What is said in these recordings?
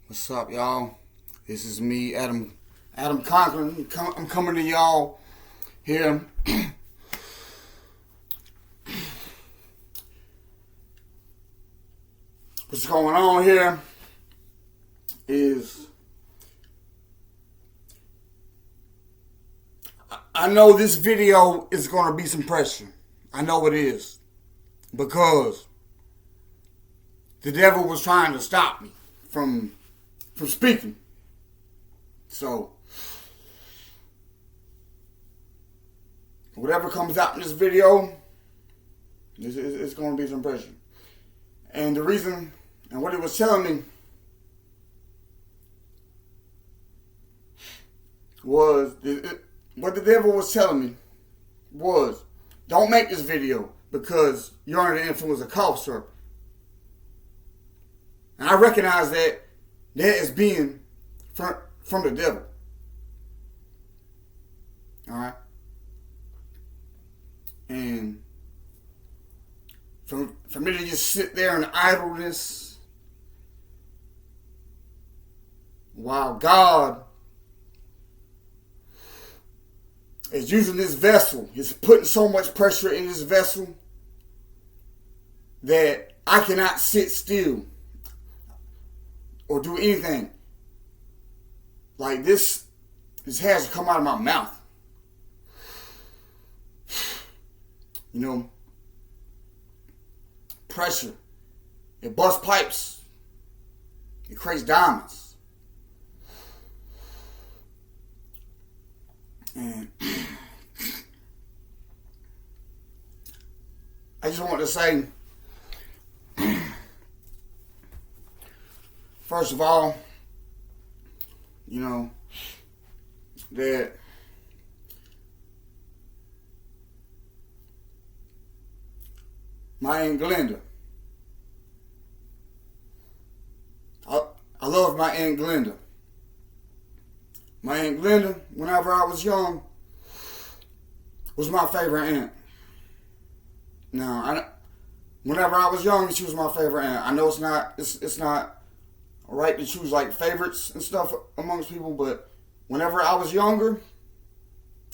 What's up, y'all? This is me, Adam Conklin. I'm coming to y'all here. What's going on here is I know this video is going to be some pressure. I know it is. Because the devil was trying to stop me from speaking. So, whatever comes out in this video, it's going to be some pressure. And the reason, and what it was telling me, was, what the devil was telling me was, don't make this video because you're under the influence of cough syrup. And I recognize that is being from the devil. Alright? And for me to just sit there in idleness while God is using this vessel, he's putting so much pressure in this vessel that I cannot sit still or do anything. Like this has to come out of my mouth. You know, pressure. It busts pipes. It creates diamonds. And I just want to say, first of all, you know, that my Aunt Glenda, I love my Aunt Glenda. My Aunt Glenda, whenever I was young, was my favorite aunt. Now, whenever I was young, she was my favorite aunt. I know it's not right to choose like favorites and stuff amongst people, but whenever I was younger,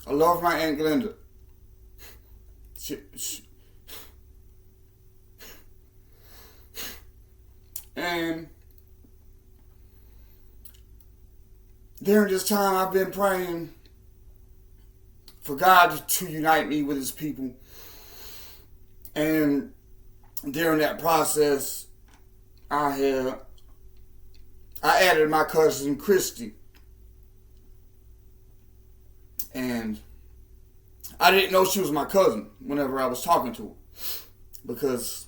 I loved my Aunt Glenda. And during this time, I've been praying for God to unite me with his people. And during that process, I added my cousin Christy. And I didn't know she was my cousin whenever I was talking to her. Because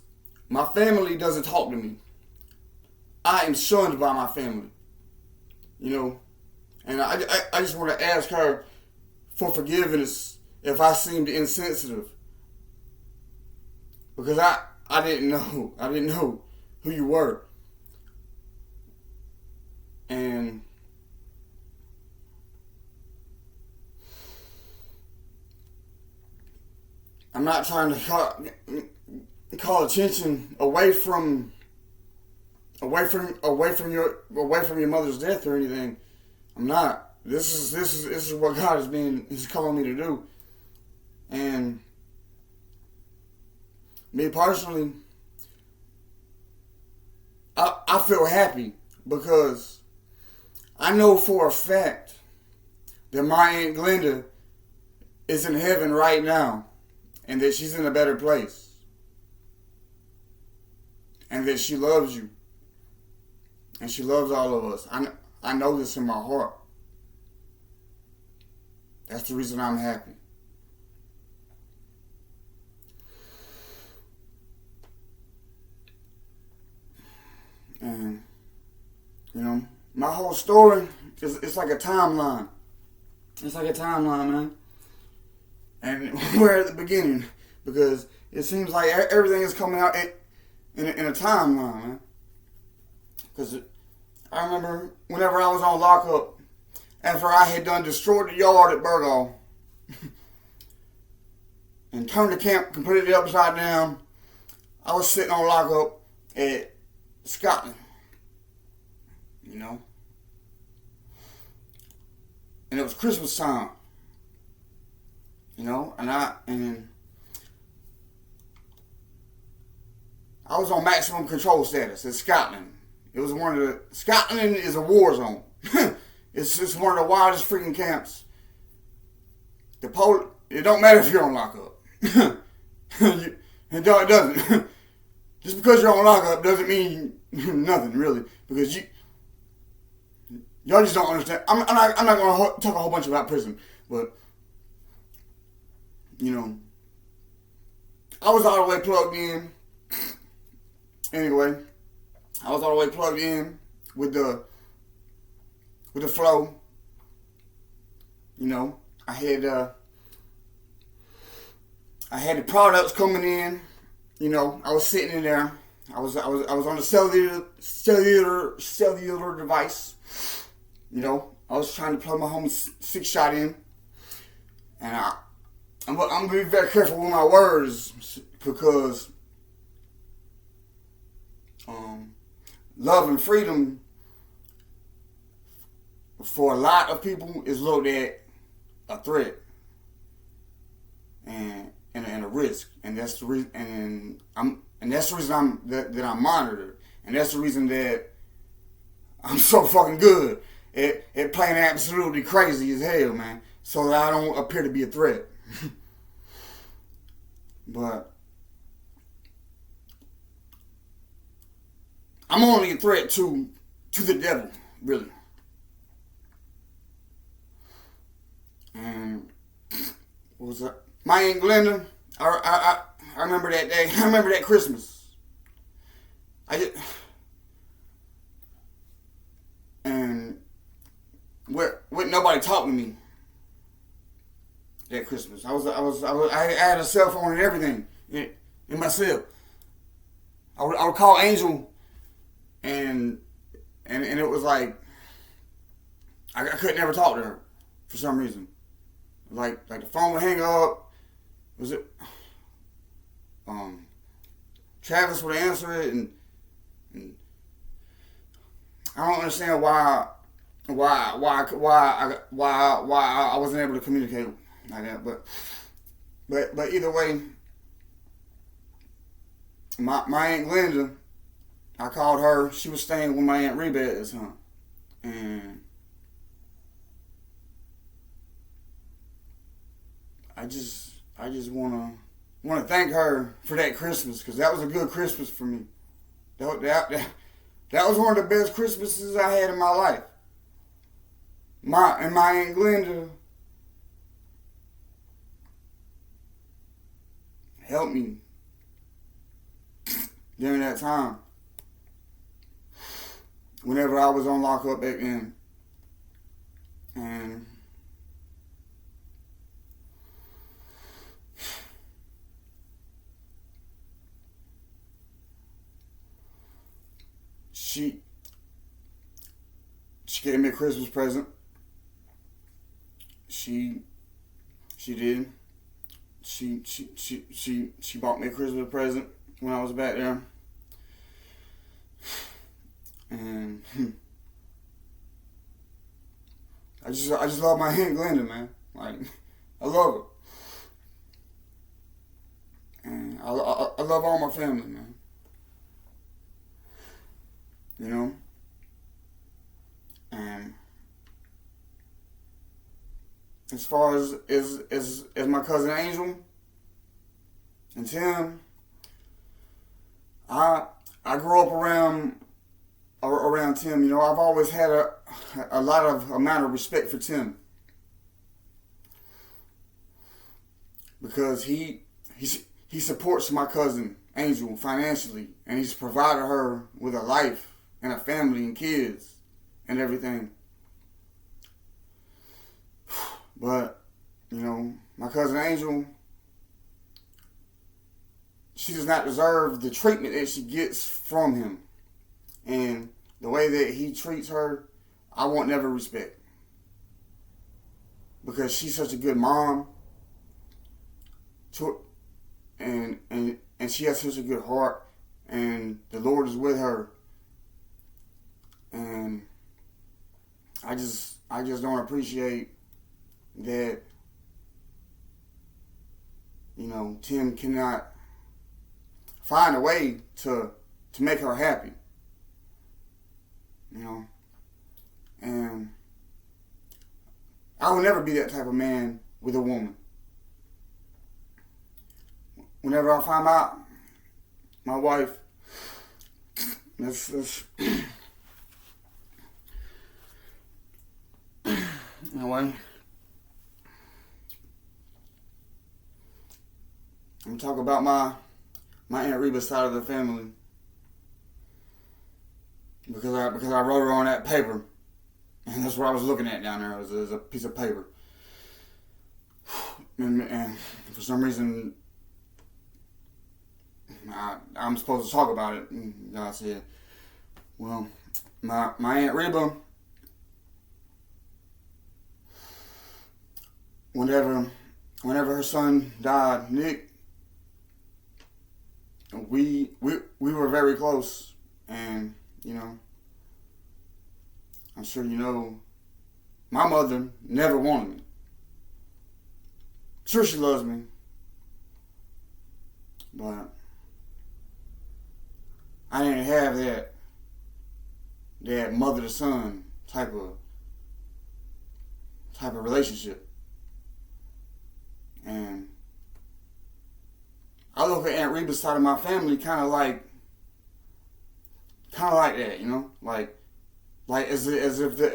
my family doesn't talk to me. I am shunned by my family. You know? And I just want to ask her for forgiveness if I seemed insensitive. Because I didn't know who you were. And I'm not trying to call attention away from your mother's death or anything. I'm not. This is what God is calling me to do. And me personally, I feel happy because I know for a fact that my Aunt Glenda is in heaven right now and that she's in a better place and that she loves you and she loves all of us. I know this in my heart. That's the reason I'm happy. And, you know, my whole story it's like a timeline. It's like a timeline, man. And we're at the beginning because it seems like everything is coming out in a timeline, man. Because I remember whenever I was on lockup, after I had done destroyed the yard at Burgaw and turned the camp completely upside down, I was sitting on lockup at Scotland. you know. And it was Christmas time, you know, and I was on maximum control status in Scotland. It was Scotland is a war zone. It's one of the wildest freaking camps. It don't matter if you're on lockup. It doesn't. Just because you're on lockup doesn't mean nothing, really. Because y'all just don't understand. I'm not going to talk a whole bunch about prison, but, you know, I was all the way plugged in. Anyway, I was all the way plugged in with the flow. You know, I had the products coming in. You know, I was sitting in there. I was on the cellular device. You know, I was trying to plug my home 6-shot in, and I'm gonna be very careful with my words because love and freedom for a lot of people is looked at a threat and a risk, and that's the reason. And that's the reason that I'm monitored, and that's the reason that I'm so fucking good at playing absolutely crazy as hell, man, so that I don't appear to be a threat. But I'm only a threat to the devil, really. And what was that? My Aunt Glenda, I remember that day. I remember that Christmas. And with nobody talking to me that Christmas. I had a cell phone and everything in my cell. I would call Angel, and it was like I could never talk to her for some reason. Like the phone would hang up. Was it Travis would answer it, and I don't understand why I wasn't able to communicate like that. But either way, my Aunt Glenda, I called her. She was staying with my Aunt Reba at the time, and I just wanna thank her for that Christmas, because that was a good Christmas for me. That was one of the best Christmases I had in my life. My Aunt Glenda helped me during that time. Whenever I was on lockup back then. And she gave me a Christmas present. She did. She bought me a Christmas present when I was back there. And I just love my Aunt Glenda, man. Like, I love her. And I love all my family, man. You know? And as far as my cousin Angel and Tim, I grew up around Tim. You know, I've always had a lot of amount of respect for Tim, because he supports my cousin Angel financially, and he's provided her with a life and a family and kids and everything. But, you know, my cousin Angel, she does not deserve the treatment that she gets from him. And the way that he treats her, I won't never respect. Because she's such a good mom. And she has such a good heart. And the Lord is with her. And I just don't appreciate that, Tim cannot find a way to make her happy. And I will never be that type of man with a woman. Whenever I find out my wife, that's anyway, I'm gonna talk about my Aunt Reba's side of the family because I wrote her on that paper, and that's what I was looking at down there. It was a piece of paper, and for some reason I'm supposed to talk about it. And God said, "Well, my Aunt Reba, whenever her son died, Nick, we were very close, and I'm sure my mother never wanted me. Sure, she loves me, but I didn't have that mother to son type of relationship, and I look at Aunt Reba's side of my family kind of like that, like as if they're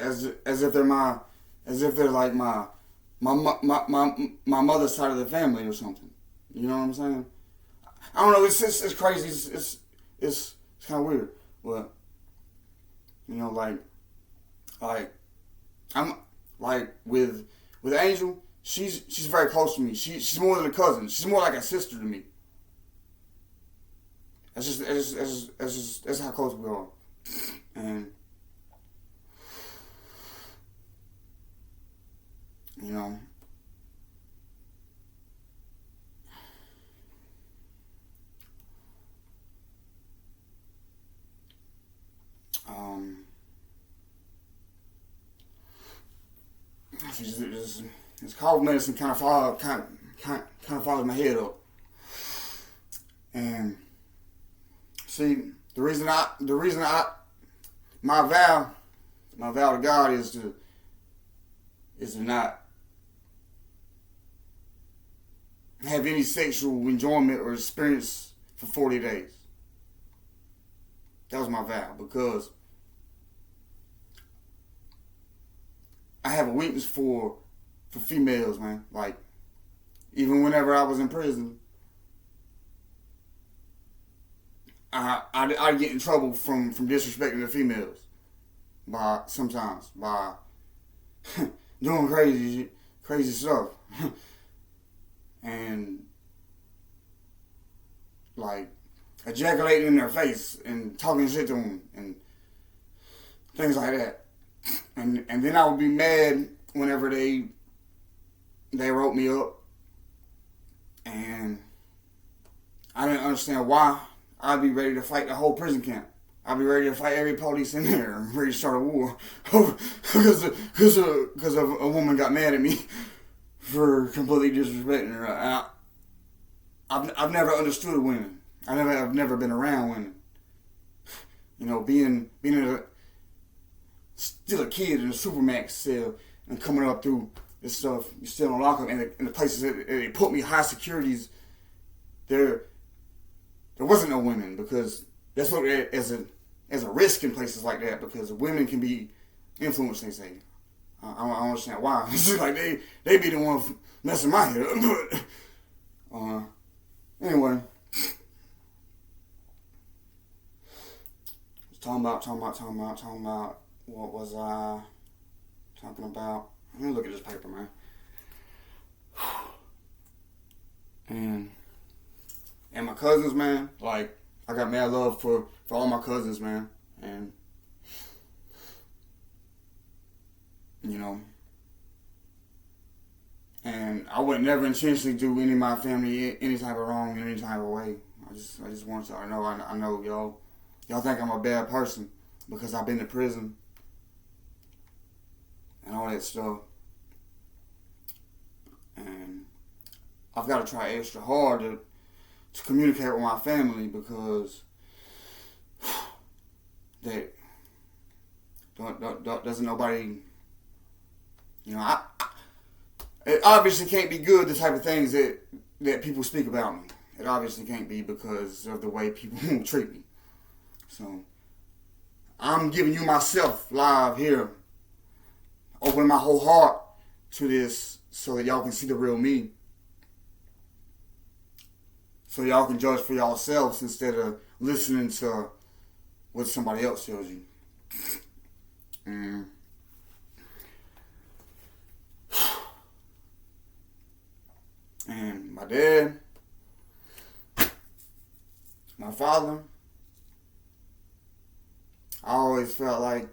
like my mother's side of the family or something. You know what I'm saying? I don't know. It's crazy. It's kind of weird, but like I'm like with Angel. She's very close to me. She's more than a cousin. She's more like a sister to me. That's how close we are. And this cough medicine kind of followed my head up. And see, the reason my vow to God is to not have any sexual enjoyment or experience for 40 days. That was my vow, because I have a weakness for females, man. Like, even whenever I was in prison, I'd get in trouble from disrespecting the females by doing crazy stuff and like ejaculating in their face and talking shit to them and things like that. And then I would be mad whenever they wrote me up, and I didn't understand why. I'd be ready to fight the whole prison camp. I'd be ready to fight every police in there and ready to start a war because a woman got mad at me for completely disrespecting her. I've never understood women. I've never been around women. Being still a kid in a Supermax cell and coming up through this stuff, you're still in lockup, and the places that they put me, high securities, there wasn't no women, because that's looked at as a risk in places like that, because women can be influenced, they say. I don't understand why. It's just like they be the ones messing my head up. Anyway. Talking about what was I talking about? Let me look at this paper, man. And my cousins, man, like, I got mad love for all my cousins, man. And and I would never intentionally do any of my family any type of wrong in any type of way. I just want y'all to know, I know y'all think I'm a bad person because I've been to prison. and all that stuff. And I've got to try extra hard to communicate with my family, because that doesn't nobody, it obviously can't be good, the type of things that people speak about me. It obviously can't be, because of the way people treat me. So I'm giving you myself live here, opening my whole heart to this, so that y'all can see the real me. So y'all can judge for yourselves instead of listening to what somebody else tells you. And my dad, my father, I always felt like,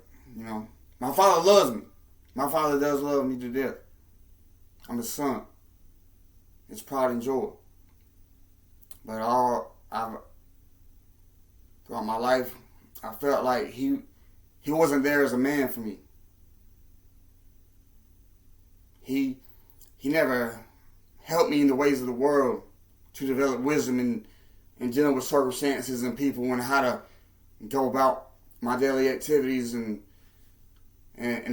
my father loves me. My father does love me to death. I'm his son. It's pride and joy. But throughout my life, I felt like he wasn't there as a man for me. He never helped me in the ways of the world to develop wisdom in dealing with circumstances and people, and how to go about my daily activities and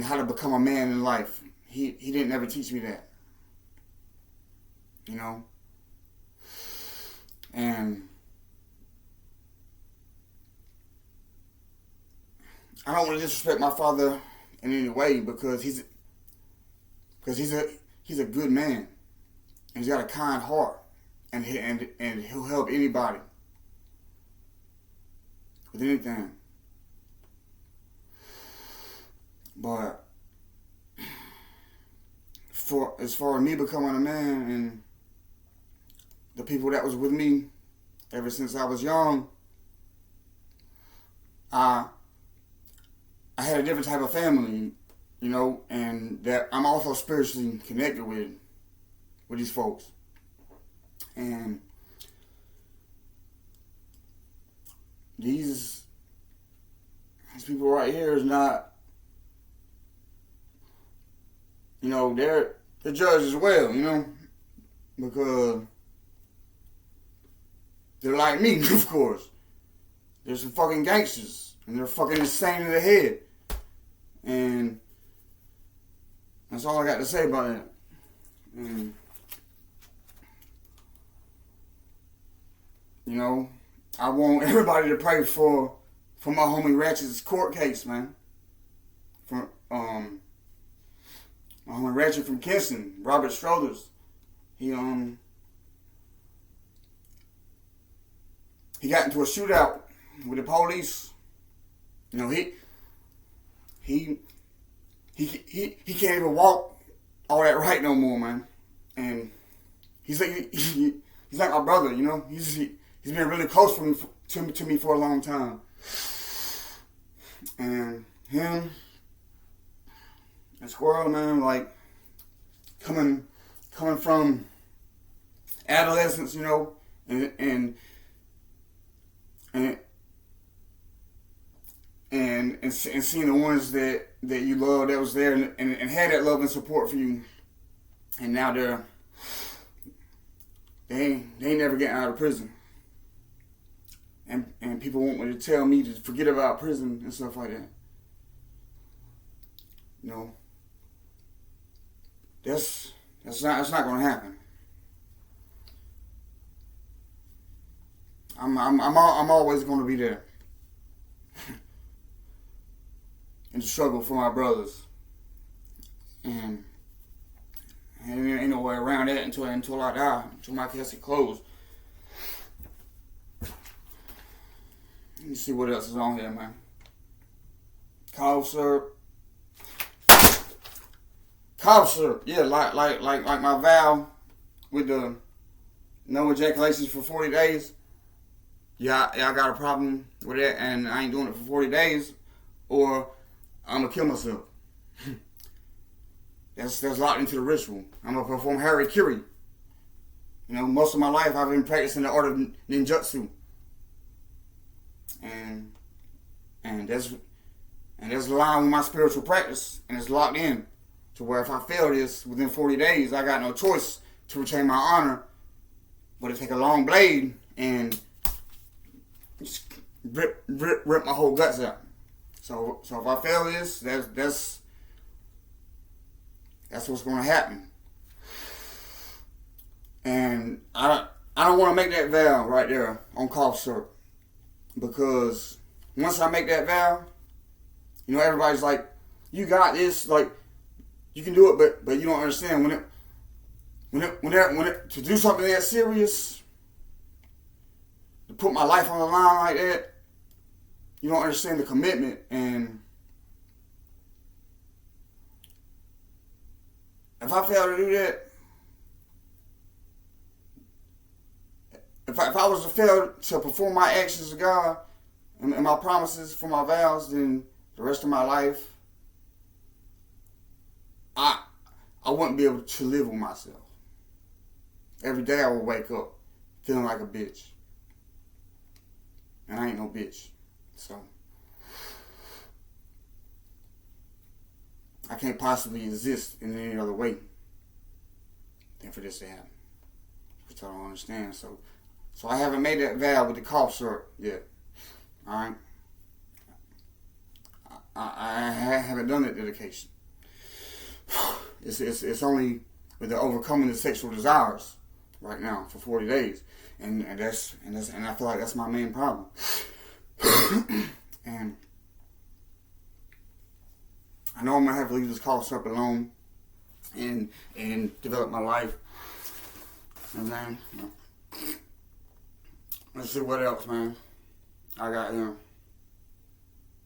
how to become a man in life. He didn't ever teach me that. And I don't want to disrespect my father in any way, because he's a good man, and he's got a kind heart, and he'll help anybody with anything. But as far as me becoming a man, and the people that was with me ever since I was young, I had a different type of family, and that I'm also spiritually connected with these folks. And these people right here is not, they're judged as well, because they're like me, of course. They're some fucking gangsters, and they're fucking insane in the head. And that's all I got to say about that. And, I want everybody to pray for my homie Ratchet's court case, man. For my homie Ratchet from Kinston, Robert Strothers. He got into a shootout with the police. He can't even walk all that right no more, man. And he's like my brother, He's been really close to me for a long time. And him and Squirrel, man, like coming from adolescence, and seeing the ones that you love that was there and had that love and support for you, and now they ain't never getting out of prison. And people want me to tell me to forget about prison and stuff like that. That's not gonna happen. I'm always gonna be there in the struggle for my brothers, and there ain't no way around that until I die, until my casket closed. Let me see what else is on here, man. Cough syrup. Yeah, like my vow with the no ejaculations for 40 days. Yeah, I got a problem with that, and I ain't doing it for 40 days, or I'm gonna kill myself. That's locked into the ritual. I'm gonna perform Harry. Most of my life I've been practicing the art of ninjutsu. And that's aligned with my spiritual practice, and it's locked in. to where if I fail this within 40 days, I got no choice to retain my honor, but to take a long blade and just rip my whole guts out. So if I fail this, that's what's going to happen. And I don't want to make that vow right there on cough syrup, because once I make that vow, everybody's like, you got this, like, you can do it, but you don't understand when it to do something that serious, to put my life on the line like that, you don't understand the commitment. And if I fail to do that, if I was to fail to perform my actions to God and my promises for my vows, then the rest of my life, I wouldn't be able to live with myself. Every day I would wake up feeling like a bitch. And I ain't no bitch. So I can't possibly exist in any other way than for this to happen, which I don't understand. So I haven't made that vow with the cough syrup yet. Alright? I haven't done that dedication. It's only with the overcoming the sexual desires right now for 40 days. And I feel like that's my main problem. And I know I'm gonna have to leave this cough syrup alone and develop my life. And then let's see what else, man. I got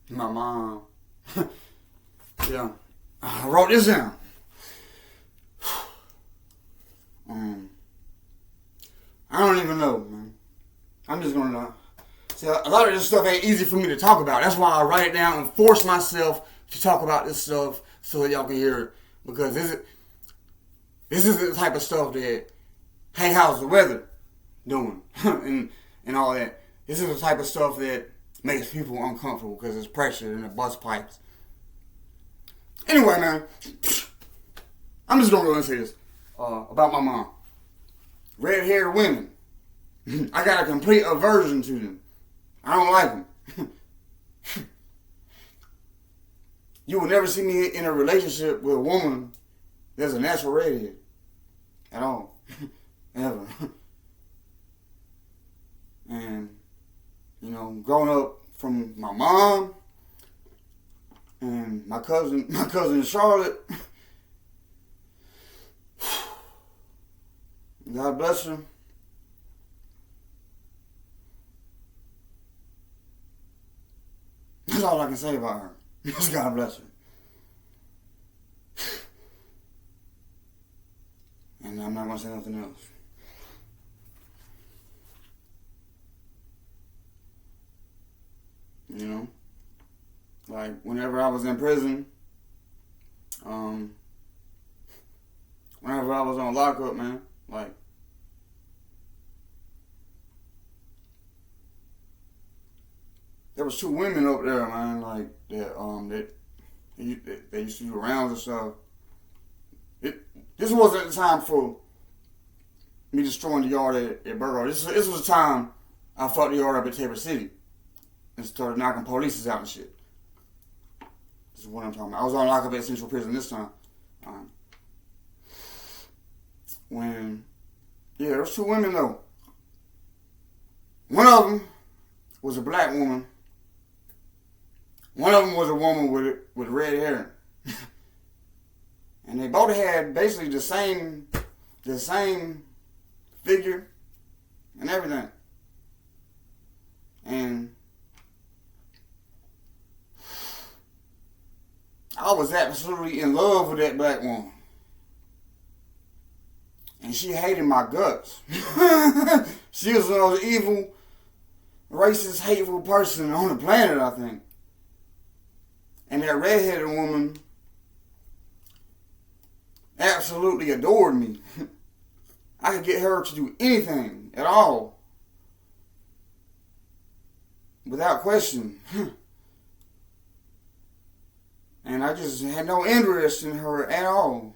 my mom. Yeah, I wrote this down. I don't even know, man. I'm just gonna see, a lot of this stuff ain't easy for me to talk about. That's why I write it down and force myself to talk about this stuff so that y'all can hear it. Because this is the type of stuff that, hey, how's the weather doing? and all that. This is the type of stuff that makes people uncomfortable because there's pressure in the bus pipes. Anyway, man, I'm just gonna go and say this about my mom. Red-haired women. I got a complete aversion to them. I don't like them. You will never see me in a relationship with a woman that's a natural redhead. At all. Ever. And, growing up from my mom and my cousin Charlotte, God bless her. That's all I can say about her. Just God bless her. And I'm not going to say nothing else. Like whenever I was in prison, whenever I was on lockup, man, like, there was two women up there, man, like that they used to do rounds and stuff. This wasn't the time for me destroying the yard at Burgo. This was the time I fucked the yard up at Tabor City and started knocking police out and shit. This is what I'm talking about. I was on lockup at Central Prison this time. There was two women though. One of them was a black woman. One of them was a woman with red hair. And they both had basically the same figure and everything. And I was absolutely in love with that black woman. And she hated my guts. She was the most evil, racist, hateful person on the planet, I think. And that redheaded woman absolutely adored me. I could get her to do anything at all without question. And and I just had no interest in her at all.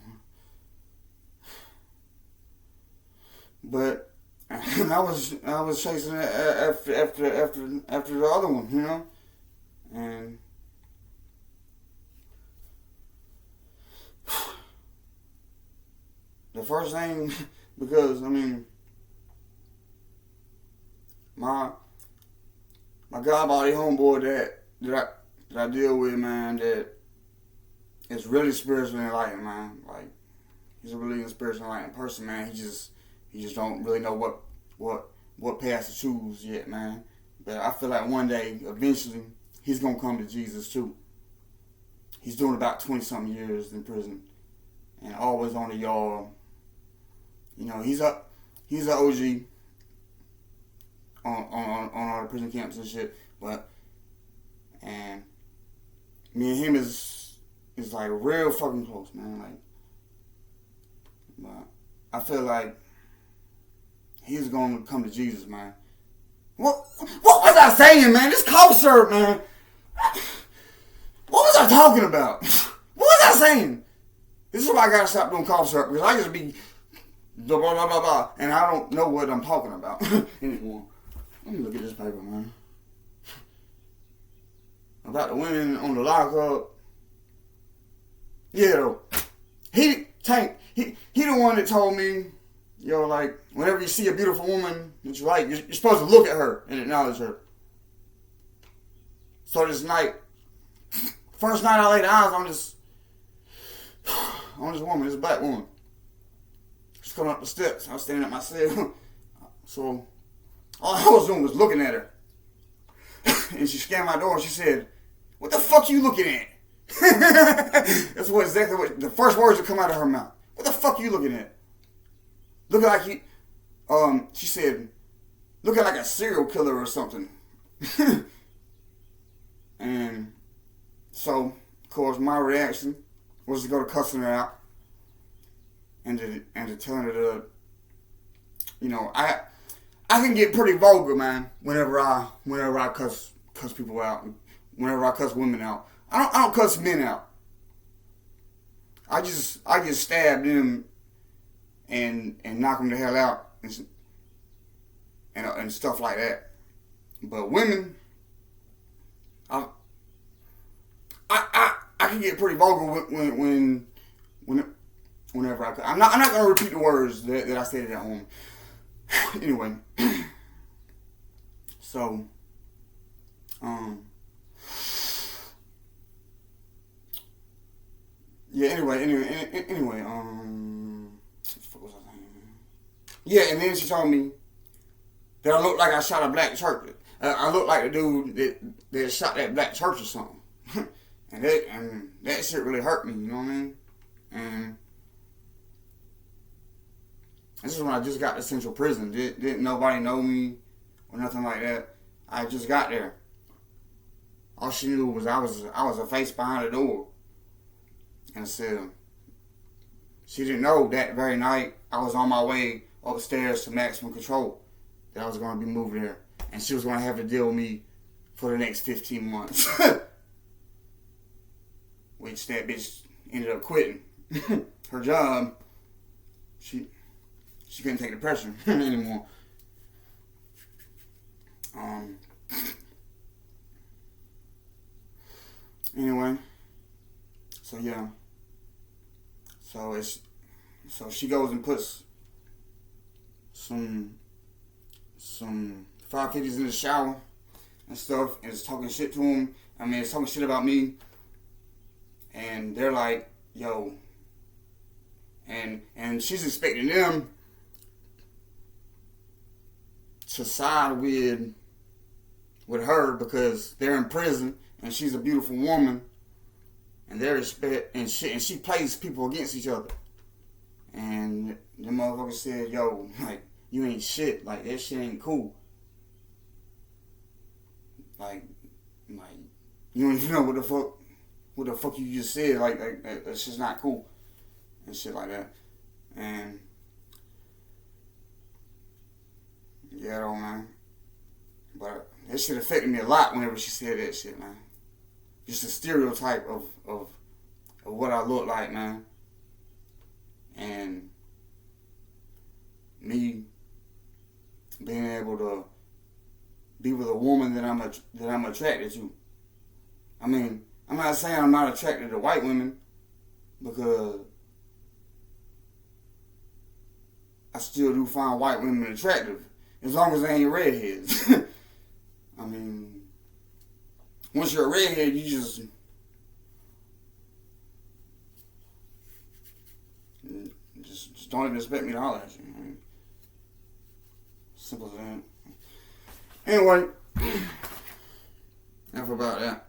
But I was chasing it after the other one, you know, and the first thing, because I mean, my god body homeboy that I deal with, man, that is really spiritually enlightened, man. Like, he's a really spiritually enlightened person, man. He just don't really know what path to choose yet, man. But I feel like one day, eventually, he's gonna come to Jesus too. He's doing about 20-something years in prison, and always on the yard. You know, he's an OG on all the prison camps and shit. And me and him is like real fucking close, man. Like, but I feel like he's gonna come to Jesus, man. What was I saying, man? This cough syrup, man. What was I talking about? What was I saying? This is why I gotta stop doing cough syrup, because I just be blah blah blah blah blah, and I don't know what I'm talking about anymore. Let me look at this paper, man. About the women on the lockup. Yeah, though. He the one that told me, yo, like, whenever you see a beautiful woman that you like, you're supposed to look at her and acknowledge her. So this night, first night I laid eyes on this woman, this black woman. She's coming up the steps. I was standing at my cell. So all I was doing was looking at her. And she scanned my door and she said, "What the fuck you looking at?" That's exactly what the first words that come out of her mouth. What the fuck you looking at? Looking like she said, looking like a serial killer or something. And so, of course, my reaction was to go to cussing her out and to telling her to, you know, I can get pretty vulgar, man, whenever I cuss people out, whenever I cuss women out. I don't cuss men out. I just stab them and knock them the hell out and stuff like that. But women, I can get pretty vulgar whenever I. I'm not gonna repeat the words that I stated at home. Anyway, so yeah. Anyway. What was I saying? Yeah, and then she told me that I looked like I shot a black church. I looked like the dude that shot that black church or something. and that shit really hurt me. You know what I mean? And this is when I just got to Central Prison. Didn't nobody know me or nothing like that. I just got there. All she knew was I was a face behind the door. And so she didn't know that very night I was on my way upstairs to maximum control, that I was going to be moved there. And she was going to have to deal with me for the next 15 months. Which that bitch ended up quitting. Her job, she couldn't take the pressure anymore. Anyway, so yeah. So she goes and puts some 550s in the shower and stuff, and is talking shit to him. I mean, it's talking shit about me. And they're like, yo. And she's expecting them to side with her because they're in prison and she's a beautiful woman. And she plays people against each other. And the motherfucker said, yo, like, you ain't shit. Like, that shit ain't cool. Like, you don't even know what the fuck you just said. Like that's just not cool. And shit like that. And yeah, though, man. But that shit affected me a lot whenever she said that shit, man. Just a stereotype of of what I look like, man. And me being able to be with a woman that I'm attracted to. I mean, I'm not saying I'm not attracted to white women, because I still do find white women attractive, as long as they ain't redheads. I mean, once you're a redhead, you just don't even expect me to holler at you. I mean, simple as that. Anyway, enough about that.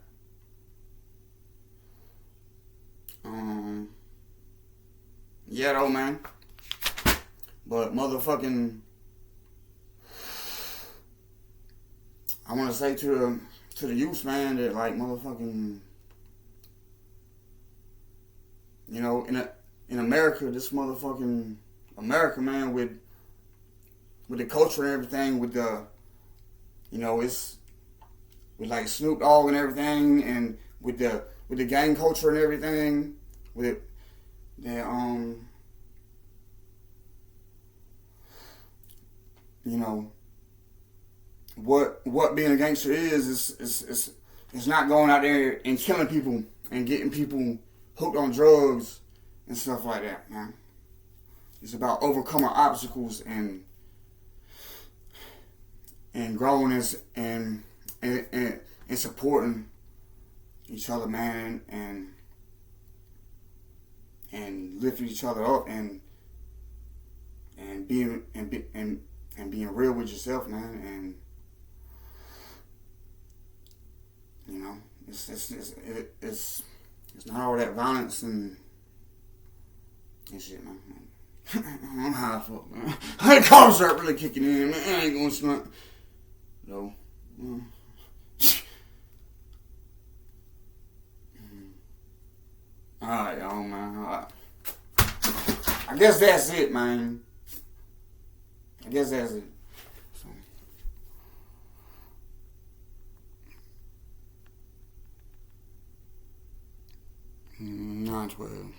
Yeah, though, man. But motherfucking, I want to say to the youth, man, that like motherfucking, you know, in America, this motherfucking America, man, with the culture and everything, with the, you know, it's with like Snoop Dogg and everything, and with the gang culture and everything, with the you know, what being a gangster is not going out there and killing people and getting people hooked on drugs and stuff like that, man. It's about overcoming obstacles and growing and supporting each other, man, and lifting each other up and being real with yourself, man, and you know, it's not all that violence and shit, man. I'm high as fuck, man. The cops start really kicking in, man. I ain't gonna stunt. No. Alright, y'all, man. Alright. I guess that's it, man. I guess that's it. So. 9:12.